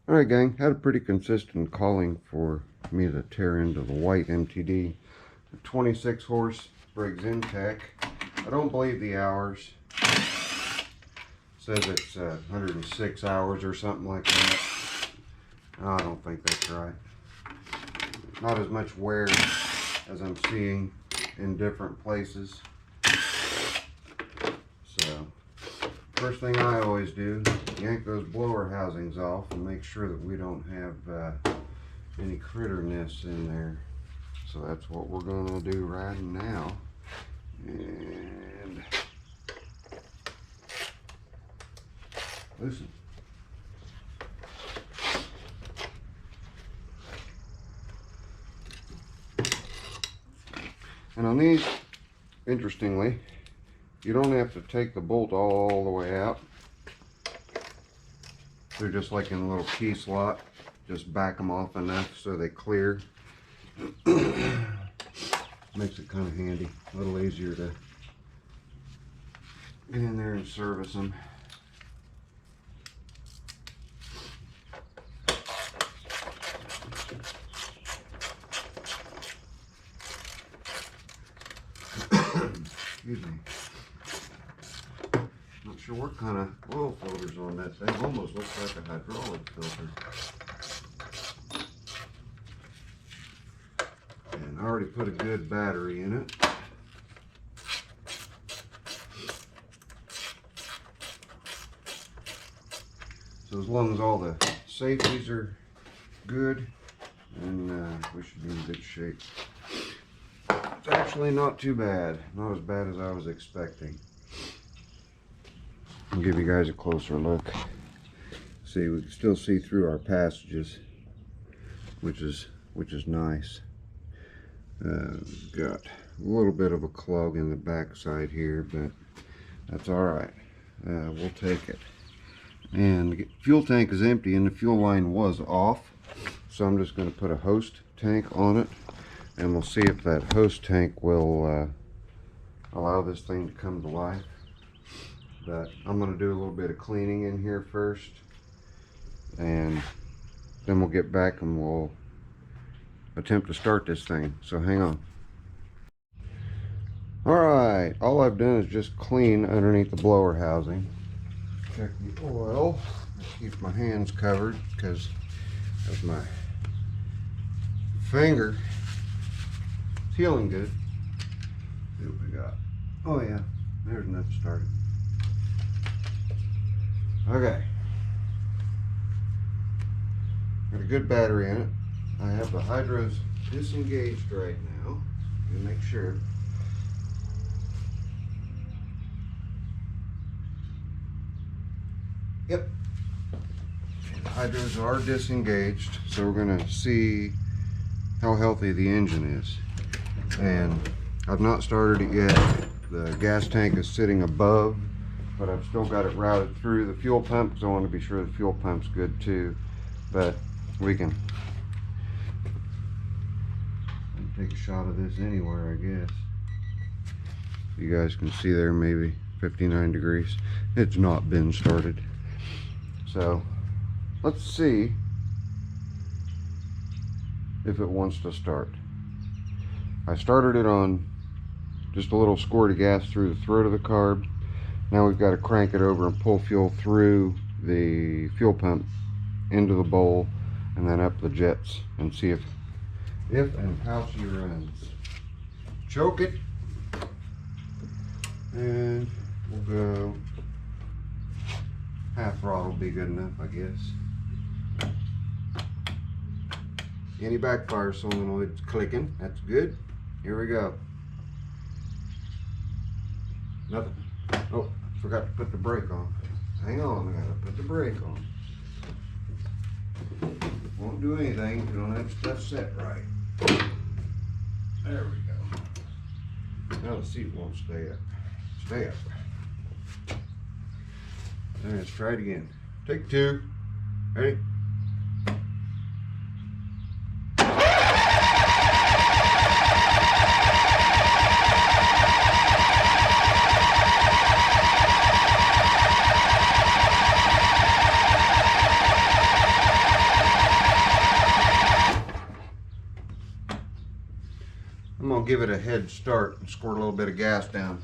Alright gang, had a pretty consistent calling for me to tear into the white MTD. 26 horse Briggs Intech. I don't believe the hours. It says it's 106 hours or something like that. I don't think that's right. Not as much wear as I'm seeing in different places. So, first thing I always do, yank those blower housings off and make sure that we don't have any critter nests in there. So that's what we're going to do right now. And loosen. And on these, interestingly, you don't have to take the bolt all the way out. They're just like in a little key slot. Just back them off enough so they clear. Makes it kind of handy. A little easier to get in there and service them. Excuse me. Not sure what kind of oil filter's on that thing. Almost looks like a hydraulic filter. And I already put a good battery in it. So as long as all the safeties are good, then we should be in good shape. It's actually not too bad. Not as bad as I was expecting. I'll give you guys a closer look. See, we can still see through our passages, which is nice. Got a little bit of a clog in the back side here, but that's all right. We'll take it. And the fuel tank is empty and the fuel line was off, so I'm just going to put a host tank on it, and we'll see if that host tank will allow this thing to come to life. But I'm going to do a little bit of cleaning in here first, and then we'll get back and we'll attempt to start this thing. So hang on. Alright, all I've done is just clean underneath the blower housing. Check the oil. Keep my hands covered because of my finger. It's healing good. See what we got. Oh yeah, there's enough started. Okay. Got a good battery in it. I have the hydros disengaged right now. To make sure. Yep. The hydros are disengaged, so we're going to see how healthy the engine is. And I've not started it yet. The gas tank is sitting above, but I've still got it routed through the fuel pump because I want to be sure the fuel pump's good too. But we can take a shot of this anywhere, I guess. You guys can see there, maybe 59 degrees. It's not been started. So let's see if it wants to start. I started it on just a little squirt of gas through the throat of the carb. Now we've got to crank it over and pull fuel through the fuel pump into the bowl and then up the jets and see if and how she runs. Choke it, and we'll go half throttle, be good enough, I guess. Any backfire solenoids clicking, that's good. Here we go. Nothing. Oh, forgot to put the brake on. Hang on, I gotta put the brake on. Won't do anything if you don't have stuff set right. There we go. Now the seat won't stay up. Stay up. Alright, let's try it again. Take two. Ready? give it a head start and squirt a little bit of gas down.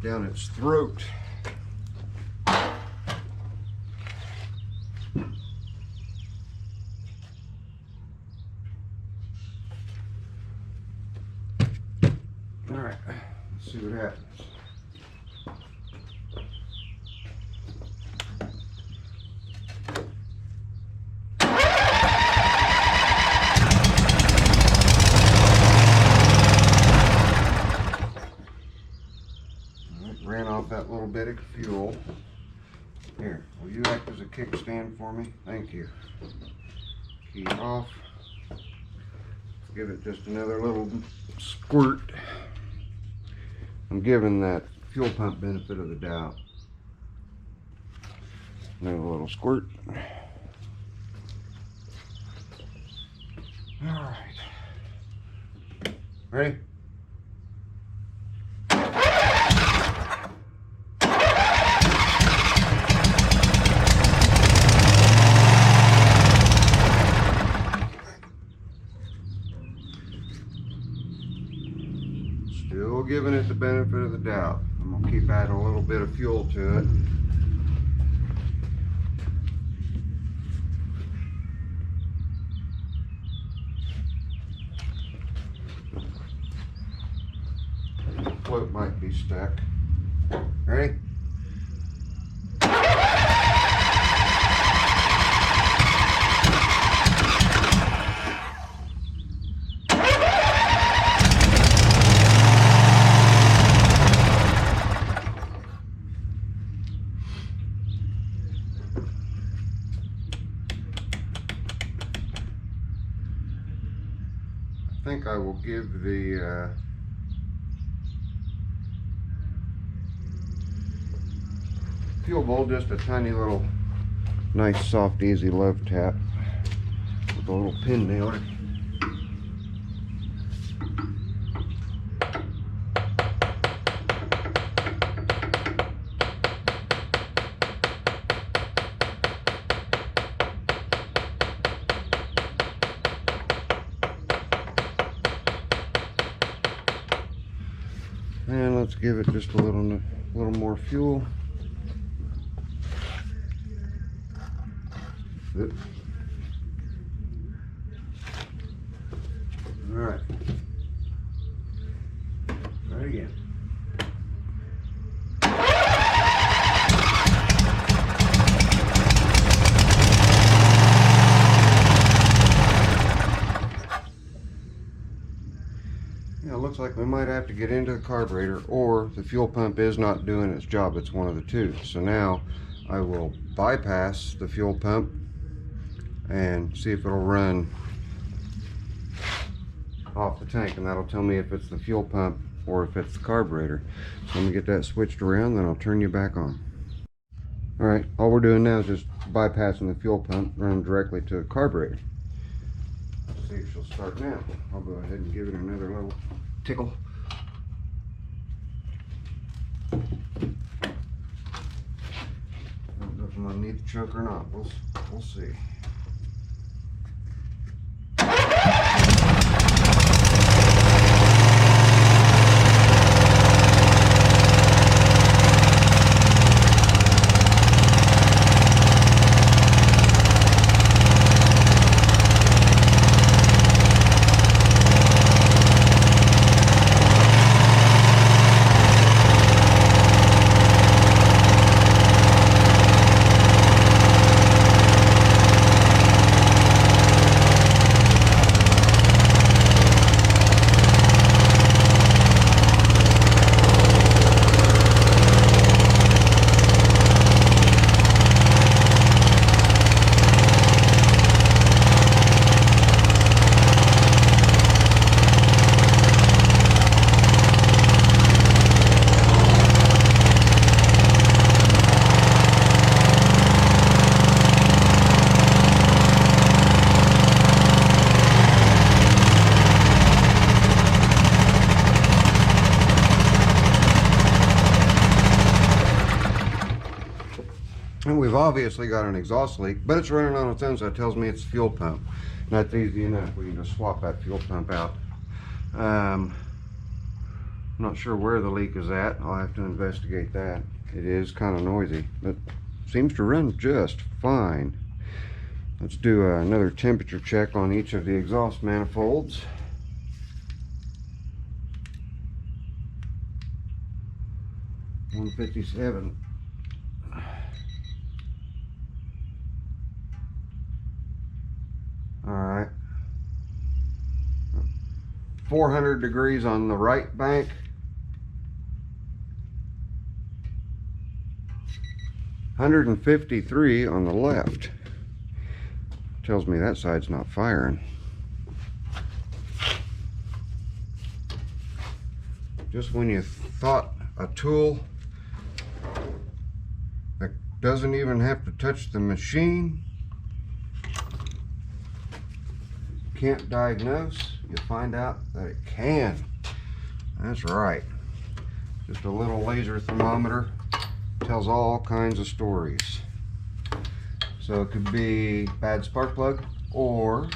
Down its throat. Alright, let's see what happens. Ran off that little bit of fuel. Here, will you act as a kickstand for me? Thank you. Key off. Give it just another little squirt. I'm giving that fuel pump benefit of the doubt. Another little squirt. All right. Ready? Still giving it the benefit of the doubt. I'm going to keep adding a little bit of fuel to it. The float might be stuck. Ready? I think I will give the fuel bowl just a tiny little nice soft easy love tap with a little pin nailer. And let's give it just a little more fuel. All right. Try it again. Yeah, it looks like we might have to get into the carburetor, or the fuel pump is not doing its job. It's one of the two. So now I will bypass the fuel pump and see if it'll run off the tank, and that'll tell me if it's the fuel pump or if it's the carburetor. So I'm gonna get that switched around, then I'll turn you back on. All right, all we're doing now is just bypassing the fuel pump, running directly to the carburetor. Let's see if she'll start now. I'll go ahead and give it another little tickle. I don't know if I'm gonna need the choke or not. We'll see. And we've obviously got an exhaust leak, but it's running on its own, so it tells me it's the fuel pump. And that's easy enough. We can just swap that fuel pump out. I'm not sure where the leak is at. I'll have to investigate that. It is kind of noisy, but seems to run just fine. Let's do another temperature check on each of the exhaust manifolds. $157. All right. 400 degrees on the right bank. 153 on the left. Tells me that side's not firing. Just when you thought a tool that doesn't even have to touch the machine can't diagnose, you find out that it can. That's right. Just a little laser thermometer tells all kinds of stories. So it could be bad spark plug, or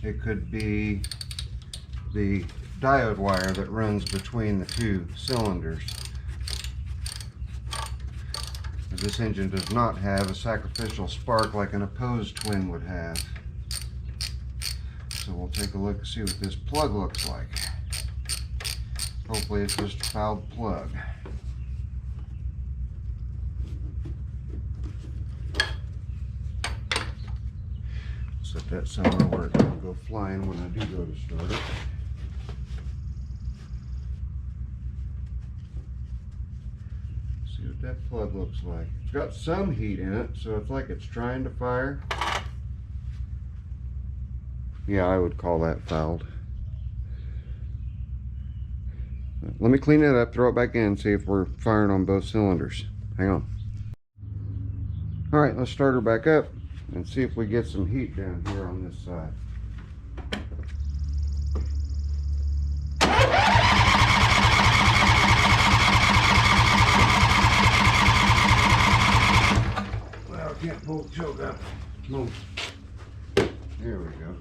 it could be the diode wire that runs between the two cylinders. This engine does not have a sacrificial spark like an opposed twin would have. So we'll take a look and see what this plug looks like. Hopefully it's just a fouled plug. Set that somewhere where it doesn't go flying when I do go to start it. See what that plug looks like. It's got some heat in it, so it's like it's trying to fire. Yeah, I would call that fouled. Let me clean it up, throw it back in, see if we're firing on both cylinders. Hang on. All right, let's start her back up and see if we get some heat down here on this side. Well, I can't pull the choke up. Move. There we go.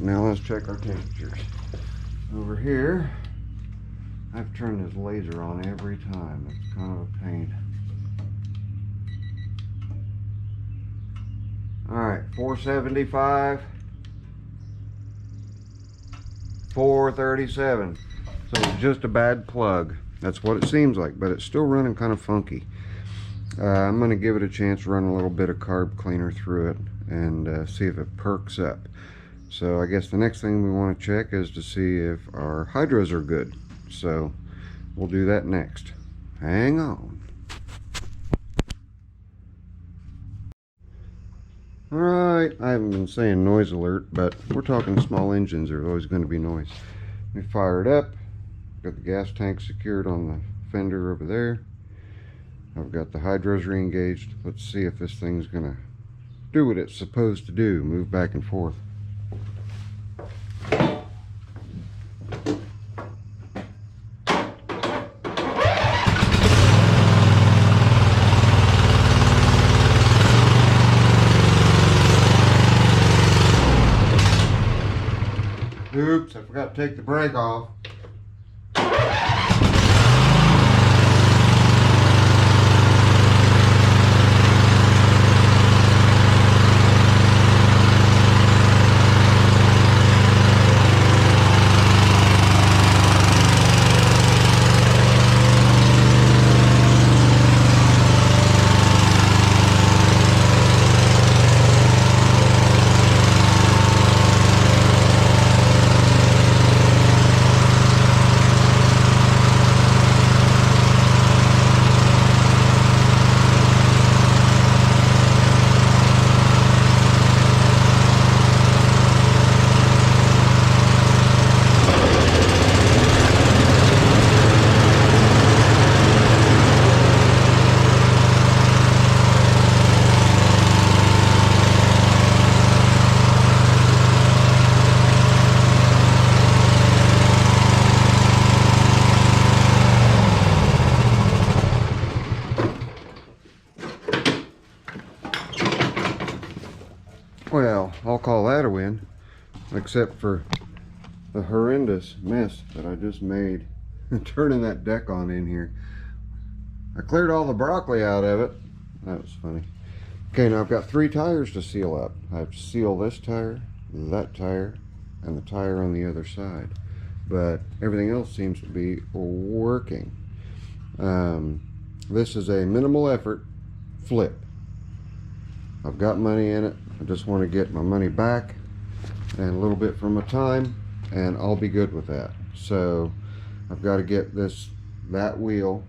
Now let's check our temperatures. Over here, I've turned this laser on every time. It's kind of a pain. Alright, 475, 437. So it's just a bad plug. That's what it seems like, but it's still running kind of funky. I'm going to give it a chance, run a little bit of carb cleaner through it, and see if it perks up. So I guess the next thing we want to check is to see if our hydros are good. So we'll do that next. Hang on. Alright, I haven't been saying noise alert, but we're talking small engines. There's always going to be noise. Let me fire it up. Got the gas tank secured on the fender over there. I've got the hydros re-engaged. Let's see if this thing's going to do what it's supposed to do. Move back and forth. Oops, I forgot to take the brake off. I'll call that a win, except for the horrendous mess that I just made turning that deck on in here. I cleared all the broccoli out of it. That was funny. Okay, now I've got 3 tires to seal up. I have to seal this tire, that tire, and the tire on the other side. But everything else seems to be working. This is a minimal effort flip. I've got money in it. I just want to get my money back and a little bit from my time, and I'll be good with that. So I've got to get that wheel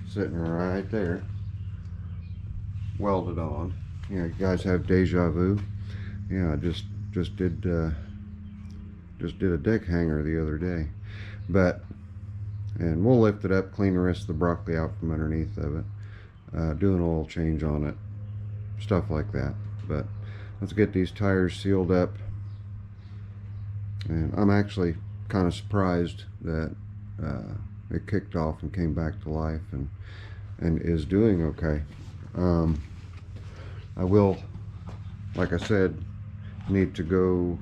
sitting right there welded on. You guys have deja vu. Yeah, I just did a deck hanger the other day. And we'll lift it up, clean the rest of the broccoli out from underneath of it, do an oil change on it, stuff like that. But let's get these tires sealed up. And I'm actually kind of surprised that it kicked off and came back to life and is doing okay. I will, like I said, need to go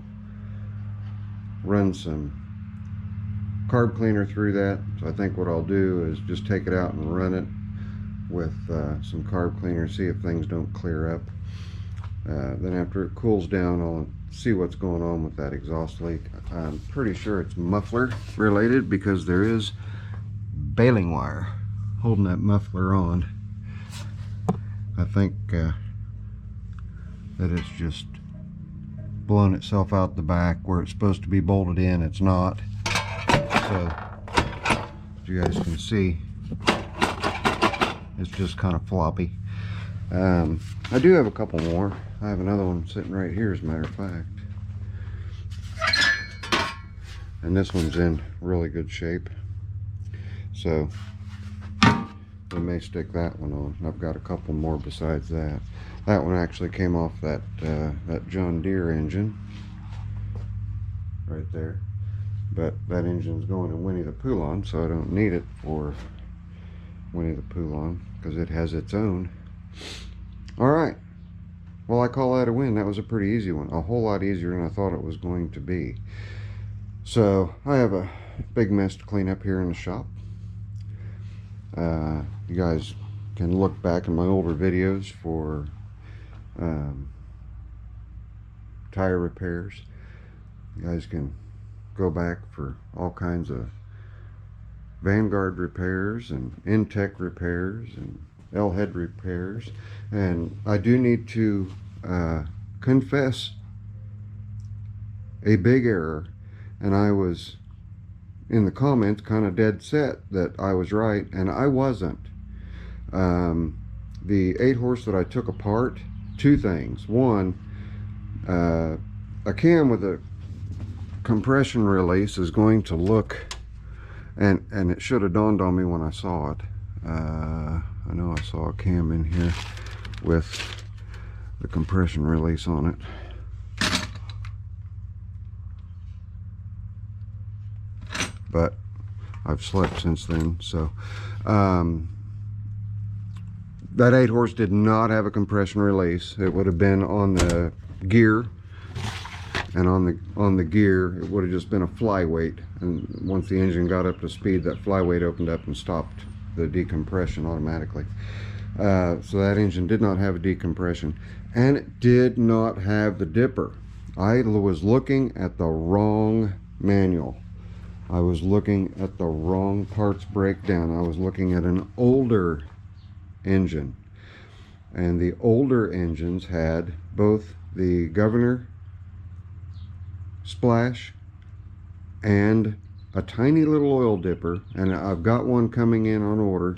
run some carb cleaner through that. So I think what I'll do is just take it out and run it with some carb cleaner, see if things don't clear up. Then after it cools down, I'll see what's going on with that exhaust leak. I'm pretty sure it's muffler related because there is baling wire holding that muffler on. I think that it's just blown itself out the back where it's supposed to be bolted in. It's not. So as you guys can see, it's just kind of floppy. I do have a couple more. I have another one sitting right here, as a matter of fact, and this one's in really good shape, so we may stick that one on. I've got a couple more besides that. That one actually came off that John Deere engine right there, but that engine's going to Winnie the Pooh, so I don't need it for Winnie the Pooh because it has its own. All right, well, I call that a win. That was a pretty easy one, a whole lot easier than I thought it was going to be. So I have a big mess to clean up here in the shop. You guys can look back in my older videos for tire repairs. You guys can go back for all kinds of Vanguard repairs and Intech repairs and L-head repairs. And I do need to confess a big error, and I was in the comments kind of dead set that I was right, and I wasn't. The 8-horse that I took apart, 2 things. One, a cam with a compression release is going to look, and it should have dawned on me when I saw it. I know I saw a cam in here with the compression release on it, but I've slept since then. So that 8-horse did not have a compression release. It would have been on the gear, and on the gear it would have just been a flyweight, and once the engine got up to speed, that flyweight opened up and stopped the decompression automatically. So that engine did not have a decompression, and it did not have the dipper. I was looking at the wrong manual. I was looking at the wrong parts breakdown. I was looking at an older engine, and the older engines had both the governor splash and a tiny little oil dipper, and I've got one coming in on order,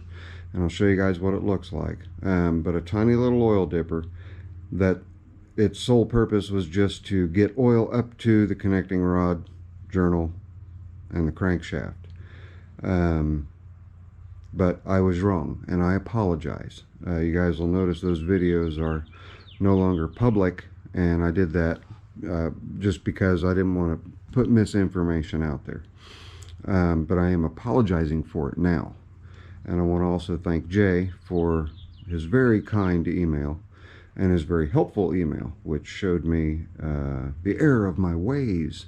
and I'll show you guys what it looks like. But a tiny little oil dipper that its sole purpose was just to get oil up to the connecting rod, journal, and the crankshaft. But I was wrong, and I apologize. You guys will notice those videos are no longer public, and I did that just because I didn't want to put misinformation out there. But I am apologizing for it now. And I want to also thank Jay for his very kind email and his very helpful email, which showed me the error of my ways,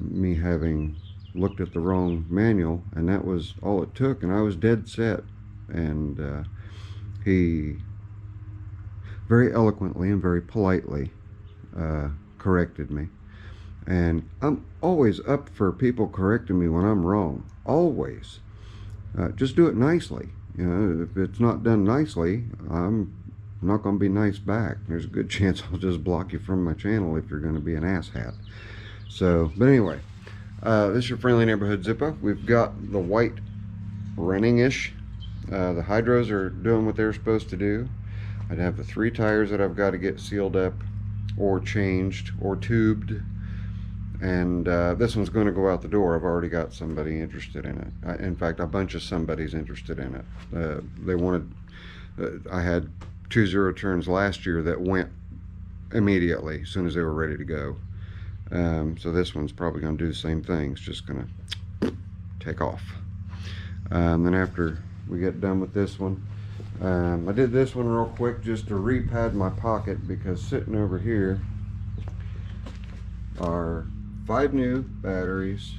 me having looked at the wrong manual, and that was all it took, and I was dead set. And he very eloquently and very politely corrected me. And I'm always up for people correcting me when I'm wrong, always. Just do it nicely. You know, if it's not done nicely, I'm not going to be nice back. There's a good chance I'll just block you from my channel if you're going to be an asshat. So, but anyway, this is your friendly neighborhood Zippo. We've got the white running-ish. The hydros are doing what they're supposed to do. I'd have the 3 tires that I've got to get sealed up or changed or tubed. And this one's going to go out the door. I've already got somebody interested in it. In fact, a bunch of somebody's interested in it. They wanted, I had 2 0 turns last year that went immediately as soon as they were ready to go. So this one's probably going to do the same thing. It's just going to take off. Then after we get done with this one, I did this one real quick just to repad my pocket, because sitting over here are 5 new batteries,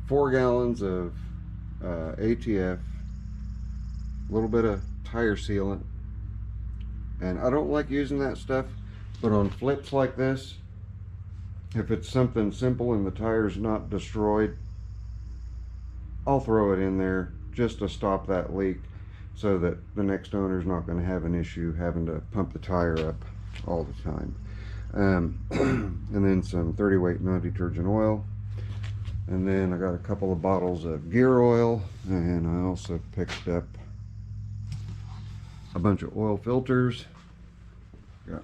4 gallons of ATF, a little bit of tire sealant, and I don't like using that stuff, but on flips like this, if it's something simple and the tire's not destroyed, I'll throw it in there just to stop that leak, so that the next owner's not going to have an issue having to pump the tire up all the time. And then some 30 weight non-detergent oil, and then I got a couple of bottles of gear oil, and I also picked up a bunch of oil filters. Got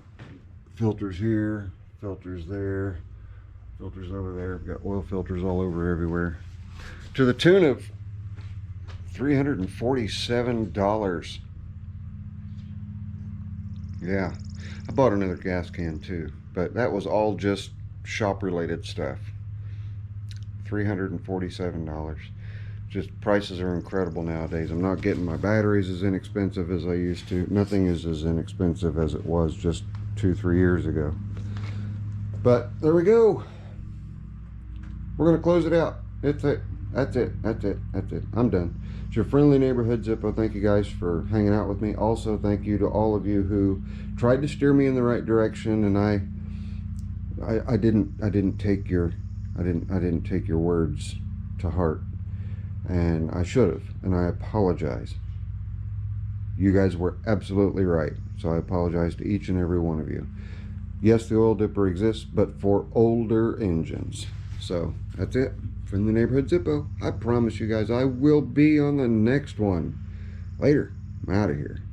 filters here, filters there, filters over there. Got oil filters all over everywhere, to the tune of $347. Yeah, I bought another gas can too, but that was all just shop related stuff. $347. Just prices are incredible nowadays. I'm not getting my batteries as inexpensive as I used to. Nothing is as inexpensive as it was just 2-3 years ago. But there we go. We're gonna close it out. That's it. That's it. That's it. That's it. I'm done. It's your friendly neighborhood Zippo. Thank you guys for hanging out with me. Also, thank you to all of you who tried to steer me in the right direction, and I didn't take your words to heart, and I should have, and I apologize. You guys were absolutely right, so I apologize to each and every one of you. Yes, the oil dipper exists, but for older engines. So that's it. From the neighborhood Zippo. I promise you guys I will be on the next one. Later. I'm out of here.